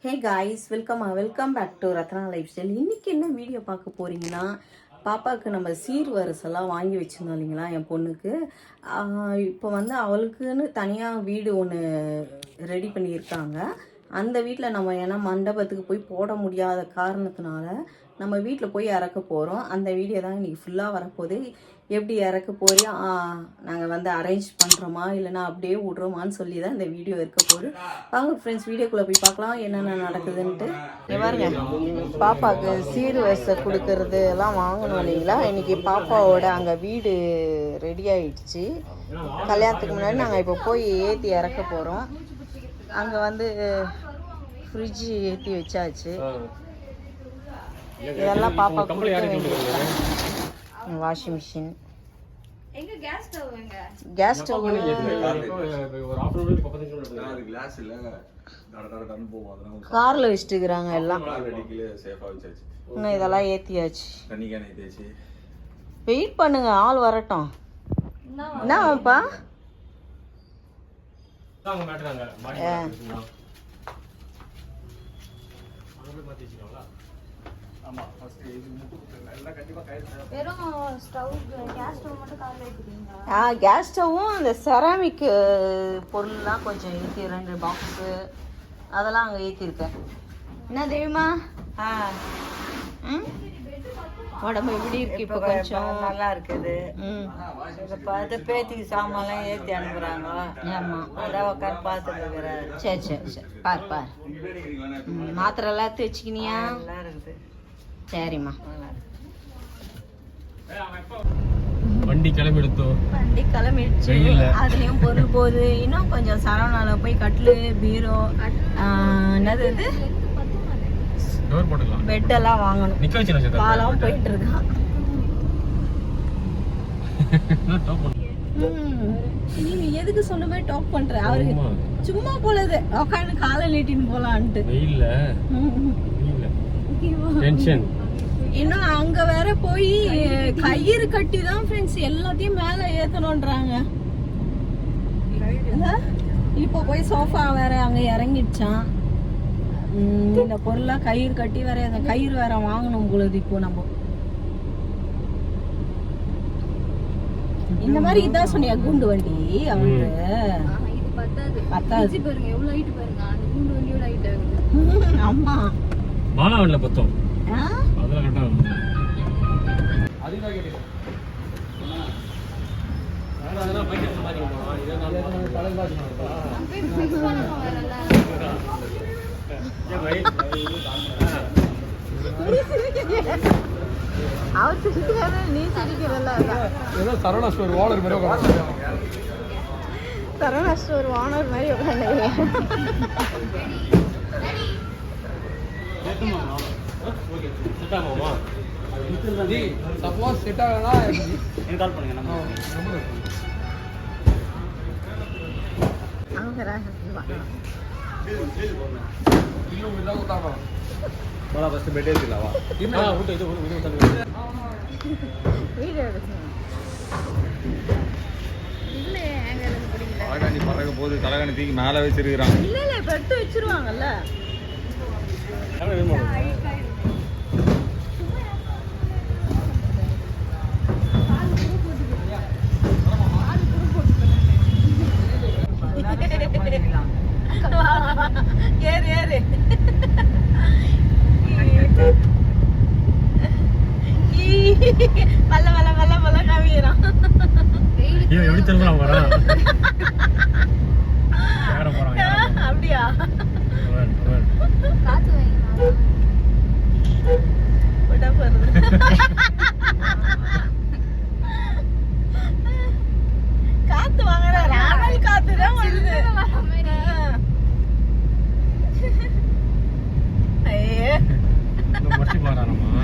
Hey guys welcome back to Ratna lifestyle. இன்றைக்கி என்ன video பார்க்க போகிறீங்கன்னா, பாப்பாவுக்கு நம்ம சீர் வரிசெல்லாம் வாங்கி வச்சுருந்தோம் இல்லைங்களா என் பொண்ணுக்கு. இப்போ வந்து அவளுக்குன்னு தனியாக வீடு ஒன்று ரெடி பண்ணியிருக்காங்க. அந்த வீட்டில் நம்ம ஏன்னா மண்டபத்துக்கு போய் போட முடியாத காரணத்தினால நம்ம வீட்டில் போய் இறக்க போகிறோம். அந்த வீடியோ தான் இன்றைக்கி ஃபுல்லாக வரப்போகுது. எப்படி இறக்க போறியா, நாங்கள் வந்து அரேஞ்ச் பண்ணுறோமா இல்லைனா அப்படியே விட்றோமான்னு சொல்லி தான் இந்த வீடியோ இருக்க போகுது. வாங்க ஃப்ரெண்ட்ஸ், வீடியோக்குள்ளே போய் பார்க்கலாம் என்னென்ன நடக்குதுன்ட்டு. பாருங்க, பாப்பாவுக்கு சீர் வரிசை கொடுக்கறது எல்லாம் வாங்கணும் இல்லைங்களா. இன்றைக்கி பாப்பாவோட அங்கே வீடு ரெடி ஆயிடுச்சு. கல்யாணத்துக்கு முன்னாடி நாங்கள் இப்போ போய் ஏற்றி இறக்க போகிறோம். அங்கே வந்து ஃப்ரிட்ஜு ஏற்றி வச்சாச்சு. இதெல்லாம் பாப்பா கொடுக்க வேண்டியது. வாஷிங் மிஷின், கேஸ் ஸ்டவ் கார்ல வச்சுட்டுக்கிறாங்க எல்லாம். இன்னும் இதெல்லாம் ஏத்தியாச்சு. வெயிட் பண்ணுங்க, ஆள் வரட்டும். என்னப்பா கேஸ் ஸ்டவ்வும் இந்த செராமிக் பொருள்லாம் கொஞ்சம் ஏற்றி 2 பாக்ஸு அதெல்லாம் அங்கே ஏற்றிருக்கேன். என்ன தெரியுமா, உடம்பு எப்படி இருக்கு இப்போ? கொஞ்சம் நல்லா இருக்குது. இதை பார்த்து பேத்திக்கு சாமான்லாம் ஏற்றி அனுப்புகிறாங்க. ஆமாம், அதான் உட்காந்து பார்த்துட்டு இருக்கிறாரு. சரி சரி சரி, பார் மாத்திரை எல்லாம் எடுத்து வச்சுக்கினியா? நல்லா இருக்குது. சரிம்மா, வண்டி கிளம்பிடுச்சு. அதுலயும் பொருள் போகுது. இன்னும் கொஞ்சம் சரவணால போய் கட்லு, பீரோ, என்னது பெட் எல்லாம் வாங்கணும். பாலம் போயிட்டு இருக்கான். நீங்க எதுக்கு சொன்ன மாதிரி டாப் பண்ற? அவரு சும்மா போலது உட்காந்து காலை நீட்டின்னு போலான்ட்டு. இன்னும் அங்க வேற போய் கயிறு கட்டி தான் ஃப்ரெண்ட்ஸ் எல்லாத்தையும் மேல ஏத்தணும்ன்றாங்க. இப்போ போய் சோஃபா வேற அங்க இறங்கிடுச்சான். இந்த பொருளா கயிறு கட்டி வேற, அந்த கயிறு வேற வாங்கணும் பொழுது. இப்போ நம்ம இந்த மாதிரி இதான் சொன்னியா குண்டு வண்டி அவனுக்கு பத்தாது. பாருங்க எவ்வளவு ஹைட் பாருங்க, அந்த குண்டு வண்டியோட ஹைட் ஆகுது. ஆமா, மாலாவன்ல பத்தோம். அதெல்லாம் கரெக்டா அதிகமா கேட்டீங்க. அதெல்லாம் பைக் மாதிரி போறோம். இதெல்லாம் கலர் பாத்து மிக்ஸ் பண்ணனும் வரல. அவர் சிரிக்கிறாரு, நீ சிரிக்கிறல்ல. ஏதோ சரவணா ஸ்டோர் ஓனர் மாதிரி உட்கார்ந்து. சரவணா ஸ்டோர் ஓனர் மாதிரி உட்கார்ந்து. ஓகே, செட் ஆகுமா? ஜி சப்போஸ் செட் ஆகலனா எனக்கு கால் பண்ணுங்க. நம்ம நம்பர் அவங்கரா இல்ல இல்ல உதாரண போடா. ஃபர்ஸ்ட் பெட் ஏத்திடலாமா? இது இது தள்ளு. வீடியோ எடுங்க. இல்ல எங்க இருந்து பிடிக்கல. ஆகாணி பறக்க போகுது. தலகாணி தூக்கி மேல வச்சிருக்காங்க. இல்ல இல்ல எடுத்து வச்சிருவாங்கல்ல. கேமரா வேணுமா? ஏறு ஏறு. வல்ல வல்ல வல்ல வல்ல கவியறான். ஐயோ எப்படி திரும்பலாம் வரா? யார போறாங்க? அப்படியே காத்து வைங்க. போடா போறது. காத்து வாங்குற ராவல் காத்து தான் வருது. ஐயே இந்த மச்சி பாறானமா?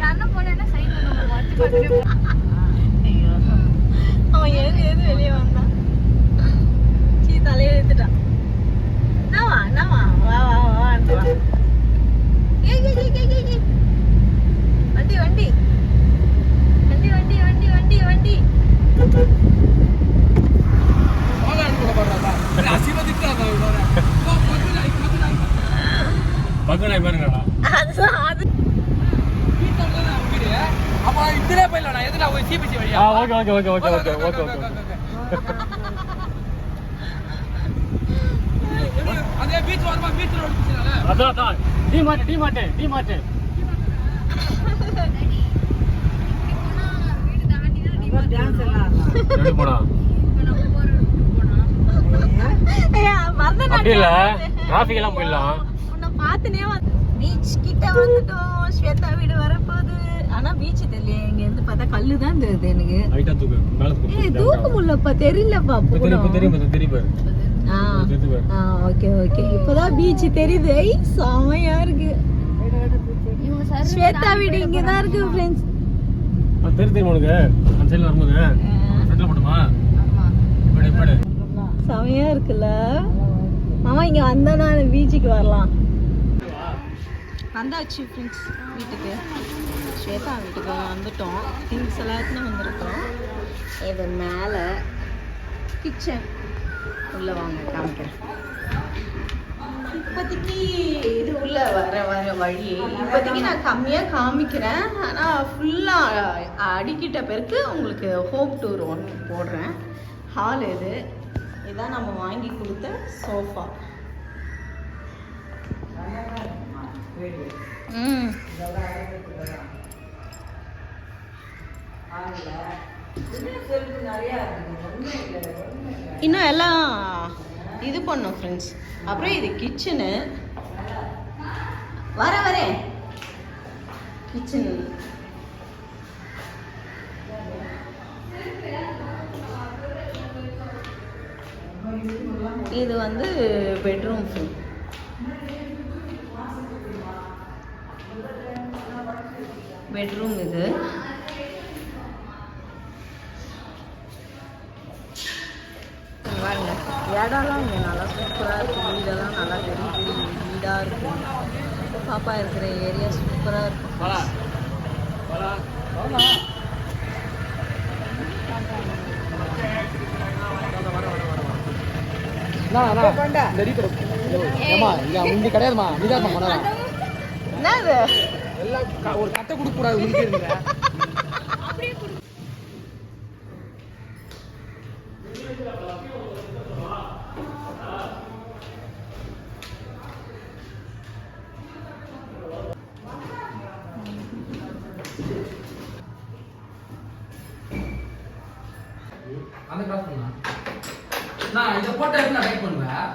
யாரன போலனா சைன் பண்ண மாட்டி பாத்துட்டு. ஐயோ, அவன் ஏது வெளியே வந்தான். சீ தலையை எடுத்துட்டான். நவா வா வா வா வா. ஏய் வண்டி வண்டி வண்டி வண்டி வண்டி வண்டி வண்டி. வாங்க போறா. அசிவதிட்டா. பக்கனாய் பாருங்கடா. அது வீடு அப்ப இதுல போயிடலாம். எதுல போய் சிபிசி வழியா? Okay okay okay okay okay okay okay. அதே பீச் வரமா பீச் ரோட் பிடிச்சனால. அதான் டி மார்ட். டான்ஸ் எல்லாம் எங்க போடா? அப்படி இல்ல டிராஃபிக் எல்லாம் போயிடலாம். உன்னை பார்த்துனே பீச் கிட்ட வந்துட்டோம். ஸ்வேதா வீடு வரப்போகுது. ஆனா பீச் தெரியல. இங்க இருந்து பார்த்தா கல்லு தான் தெரியுது எனக்கு. ஹைட்டா தூக்கு மேல தூக்கு. தூக்க முடியலப்பா, தெரியலப்பா. தெரியும். ஓகே ஓகே, இப்பதான் பீச் தெரியுது. ஐ செமையா இருக்கு. ஸ்வேதா வீடு இங்கதான் இருக்கு ஃப்ரெண்ட்ஸ். தெரியும் உனக்கு. அந்த சைடுல வரும்போது ஃப்ரண்ட்ல போடுமா? இப்படி செமையா இருக்குல்ல மாமா. இங்க வந்தா நான் பீச்சுக்கு வரலாம். வந்தாச்சு ஃப்ரெண்ட்ஸ் வீட்டுக்கு. ஸ்வேதா வீட்டுக்கு வந்துட்டோம். திங்ஸ் எல்லாத்தையும் வந்திருக்கோம். இது மேலே கிச்சன். உள்ளே வாங்க காமிக்கிறேன். இப்போதைக்கு இது உள்ள வர வழி இப்போதைக்கு நான் கம்மியாக காமிக்கிறேன். ஆனால் ஃபுல்லாக அடிக்கிட்ட பிறகு உங்களுக்கு ஹோம் டூர் ஒன்று போடுறேன். ஹால் இதான் நம்ம வாங்கி கொடுத்த சோஃபா. இன்னும் எல்லாம் இது பண்ணோம் ஃப்ரெண்ட்ஸ். அப்புறம் இது கிச்சனு. வரேன் கிச்சன். இது வந்து பெட்ரூம். பெட்ரூம் இது. பாருங்க இடம்லாம் இங்கே நல்லா சூப்பராக இருக்கும். வீடெல்லாம் நல்லா பெரிய பெரிய வீடாக இருக்கும். பாப்பா இருக்கிற ஏரியா சூப்பராக இருக்கும். ஒரு கட்டை கொடுக்க கூடாது. அந்த கிராஸ் பண்ணா நான் இத போட்டா என்ன டைப் பண்ணுவேன்.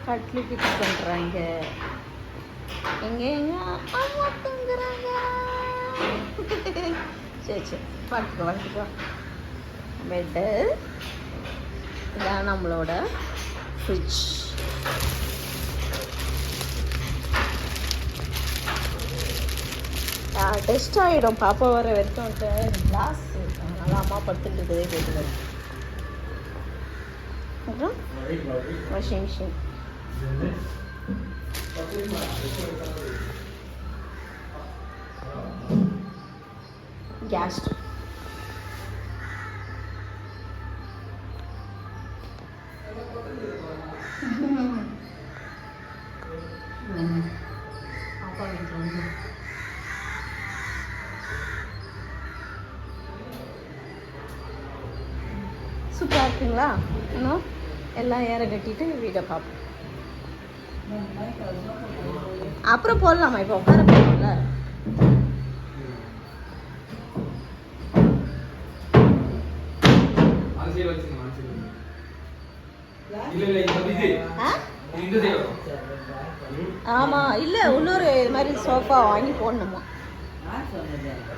கட்லு ஃபிக்ஸ் பண்ணுறாங்க. எங்கே அம்மா தங்குறாங்க. சரி பார்த்துக்கோ. பெட்டு இதான் நம்மளோட ஃப்ரிட்ஜ். டெஸ்ட் ஆகிடும் பாப்பா வர வரைக்கும். கிளாஸ் நல்லா அம்மா படுத்துட்டு இருக்கதே கேட்குது. அப்புறம் வாஷிங் மிஷின். Gas stove. பாப்பா வீட்டில் வந்து சூப்பராக இருக்குங்களா? இன்னும் எல்லாம் ஏற கட்டிட்டு வீடை பார்ப்போம். அப்புறம் போடலாமா? இப்போ உட்கார போகல. ஆமா இல்ல இன்னொரு இது மாதிரி சோஃபா வாங்கி போடணுமா?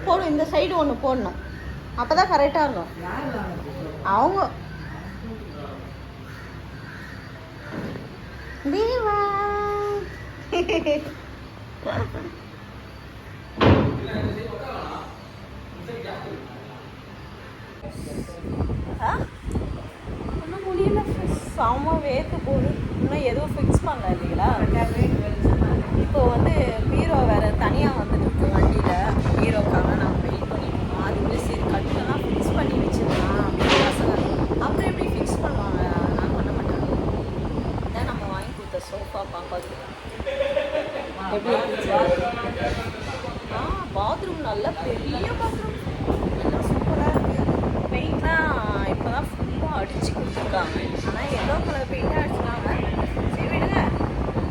போடும். இந்த சைடு ஒன்று போடணும். அப்பதான் கரெக்டா இருக்கும். அவங்க தேவா ஒன்றும் முடியல. செம்ம வேர்த்து போகுது. இன்னும் எதுவும் ஃபிக்ஸ் பண்ணல இல்லைங்களா? இப்போ வந்து பீரோ வேறு தனியாக வந்துட்டு இருக்கு வண்டியில். பீரோக்காக நாங்கள் வெயிட் பண்ணிருக்கோம். அதுவே சரி கட்டிலெல்லாம் ஃபிக்ஸ் பண்ணி வச்சுருக்கலாம் அப்படின்னு பசங்க. அப்புறம் எப்படி ஃபிக்ஸ் பண்ணுவாங்க? நான் பண்ண மாட்டாங்க. இதான் நம்ம வாங்கி கொடுத்த சோஃபா பாப்பாக்கு. எப்படி இருந்துச்சு? பாத்ரூம் நல்ல பெரிய பாத்ரூம், எல்லாம் சூப்பராக இருக்குது. பெயிண்ட்லாம் இப்போ தான் ஃபுல்லாக அடித்து கொடுத்துருக்காங்க. ஆனால் எல்லோ கலர் பெயிண்ட்டாக அடிச்சுருக்காங்க. சரி விடுங்க,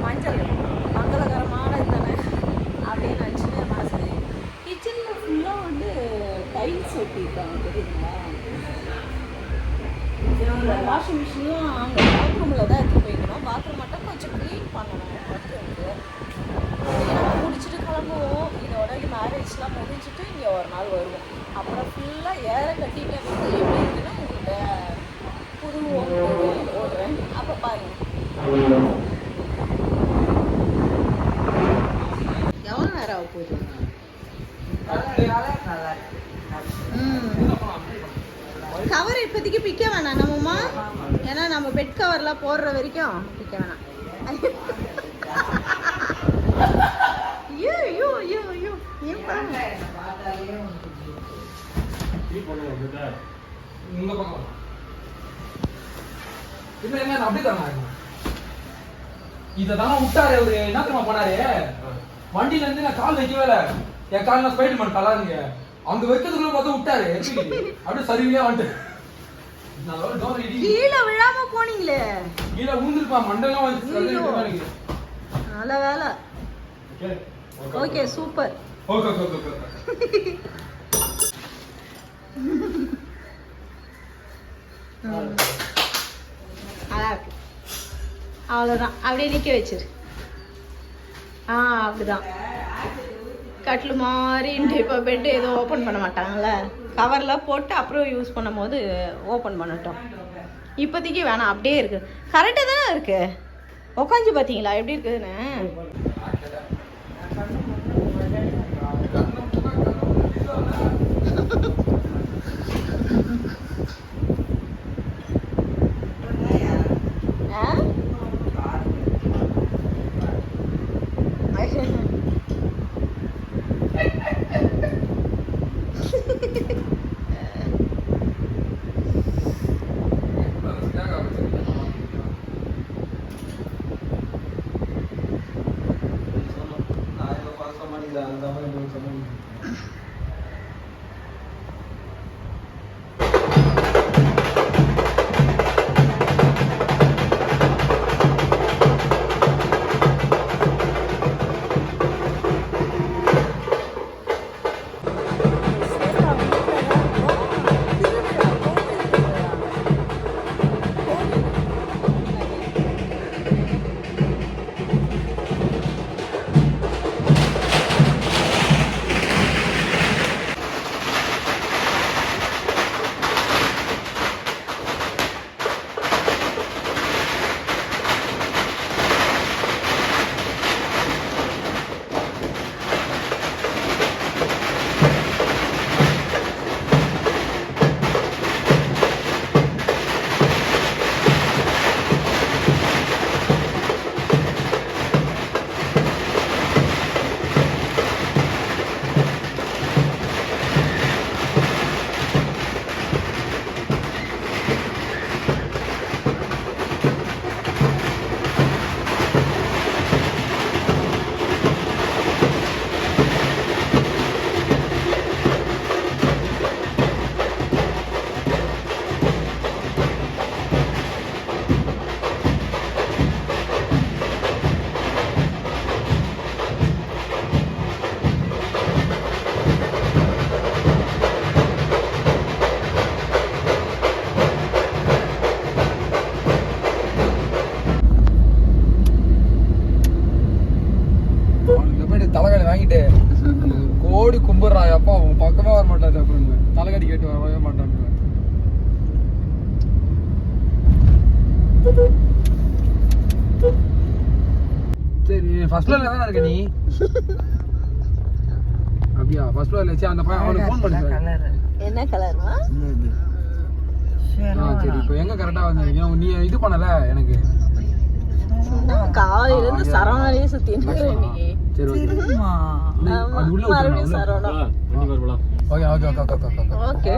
மஞ்சள் மங்களகரமானது தானே அப்படின்னு நினச்சிட்டு மனசு. கிச்சனில் ஃபுல்லாக வந்து டைல்ஸ் ஒட்டியிருக்காங்க தெரியுங்களா? வாஷிங் மிஷின்லாம் அங்கே பாத்ரூமில் தான் எடுத்து போய்க்கணும். பாத்ரூம் மட்டும் கொஞ்சம் க்ளீன் பண்ணணும். பத்து வந்து நம்ம முடிச்சுட்டு கிளம்புவோம். இதோட மேரேஜ்லாம் முடிச்சுட்டு இங்கே ஒரு நாள் வருவோம். அப்புறம் ஃபுல்லாக ஏற கட்டிட்டு வந்து எப்படி இருக்குன்னா உங்கள்கிட்ட புது ஓடுறேன். அப்போ பாருங்கள் எவ்வளோ நேரம் ஆக போகுது. கவர் இப்போதைக்கு பிக்க வேணாம் நம்மம்மா, ஏன்னா நம்ம பெட் கவர்லாம் போடுற வரைக்கும் பிக்க வேணாம். ஐயோ ஐயோ ஐயோ ஐயோ ஏன் பாருங்க. இதெல்லாம் விட்டாரு அவரு. என்ன தெரியுமா பண்ணாரு? வண்டியில இருந்து நான் கால் வைக்கவே இல்லை. என் கால் நான் ஸ்பைடர்மேன் கலாருங்க. அங்க வைக்கிறதுக்குள்ள பார்த்து விட்டாரு. அப்படியே சரிவியா வந்துட்டு கீழே விழாம போனீங்களே. கீழே ஊந்துருப்பா, மண்டெல்லாம் வந்து. நல்ல வேலை. Okay super. Okay okay okay. அவ்வளோதான், அப்படியே நிற்க வச்சிரு. அப்படிதான் கட்டில் மாதிரின்ட்டு. இப்போ பெட்டு எதுவும் ஓப்பன் பண்ண மாட்டாங்கல்ல, கவரில் போட்டு அப்புறம் யூஸ் பண்ணும் போது ஓப்பன் பண்ணட்டும். இப்போதைக்கு வேணாம், அப்படியே இருக்கு. கரெக்டாக தானே இருக்கு. உக்காஞ்சி பார்த்தீங்களா எப்படி இருக்குதுன்னு? கோடி கும்பிடுறான். அப்பா அவன் பக்கமே வர மாட்டாரு. அப்புறம் தலைக்கடி கேட்டு வரவே மாட்டாங்க. சரி ஃபர்ஸ்ட் ஃப்ளோர்ல தானே இருக்க நீ? அப்படியா? ஃபர்ஸ்ட் ஃப்ளோர்ல வச்சு அந்த பையன் அவனுக்கு ஃபோன் பண்ணுங்க. என்ன கலர்மா? சரி இப்போ எங்க கரெக்டா வந்தீங்க? நீ இது பண்ணல எனக்கு. காலையில இருந்து சரவணாலேயே சுத்திட்டு இருக்கேன் இன்னைக்கு. சரி ஓகே ஆமா, அது உள்ள மறுபடியும் Saravana. Okay okay okay okay okay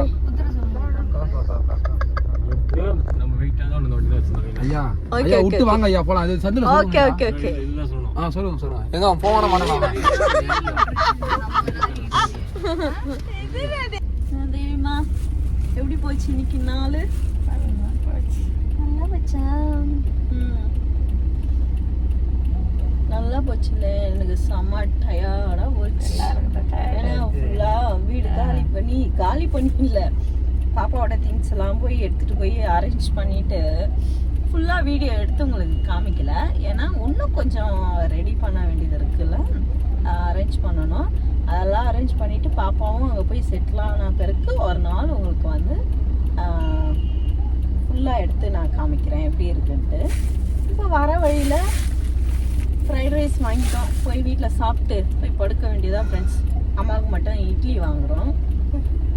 okay நம்ம வெயிட்டா தான் அந்த வண்டில வச்சிருந்தாங்க. ஐயா ஓகே, ஐயா ஓகே, விட்டு வாங்க ஐயா போலாம் அது சந்தில ஓகே ஓகே ஓகே. இல்ல சொல்லணும். சொல்லுங்க சொல்லுங்க எங்க அவன் போன மாட்டான் தேவிமா எப்படி போச்சு இன்னைக்கு நாள்? நல்லா போச்சா? நல்லா போச்சுல. எனக்கு செம்ம டயர்டா போச்சு. ஏன்னா ஃபுல்லா வீடு காலி பண்ணி இல்ல, பாப்பாவோட திங்ஸ் எல்லாம் போய் எடுத்துட்டு போய் அரேஞ்ச் பண்ணிட்டு ஃபுல்லா வீடியோ எடுத்து உங்களுக்கு காமிக்கல. ஏன்னா இன்னும் கொஞ்சம் ரெடி பண்ண வேண்டியது இருக்குல்ல, அரேஞ்ச் பண்ணணும். அதெல்லாம் அரேஞ்ச் பண்ணிட்டு பாப்பாவும் அங்கே போய் செட்டில் ஆன பிறகு ஒரு நாள் உங்களுக்கு வந்து ஃபுல்லாக எடுத்து நான் காமிக்கிறேன் எப்படி இருக்குன்ட்டு. இப்போ வர வழியில் ஃப்ரைட் ரைஸ் வாங்கிட்டோம். போய் வீட்டில் சாப்பிட்டு போய் படுக்க வேண்டியதான் ஃப்ரெண்ட்ஸ். அம்மாவுக்கு மட்டும் இட்லி வாங்குகிறோம்.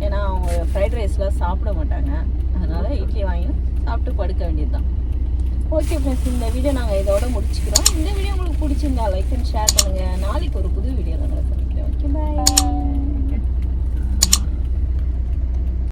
ஏன்னா அவங்க ஃப்ரைட் ரைஸ்லாம் சாப்பிட மாட்டாங்க. அதனால் இட்லி வாங்கி சாப்பிட்டு படுக்க வேண்டியது தான். ஓகே ஃப்ரெண்ட்ஸ், இந்த வீடியோ நாங்கள் இதோட முடிச்சுக்கிறோம். இந்த வீடியோ உங்களுக்கு பிடிச்சிருந்தா லைக் அண்ட் ஷேர் பண்ணுங்கள்.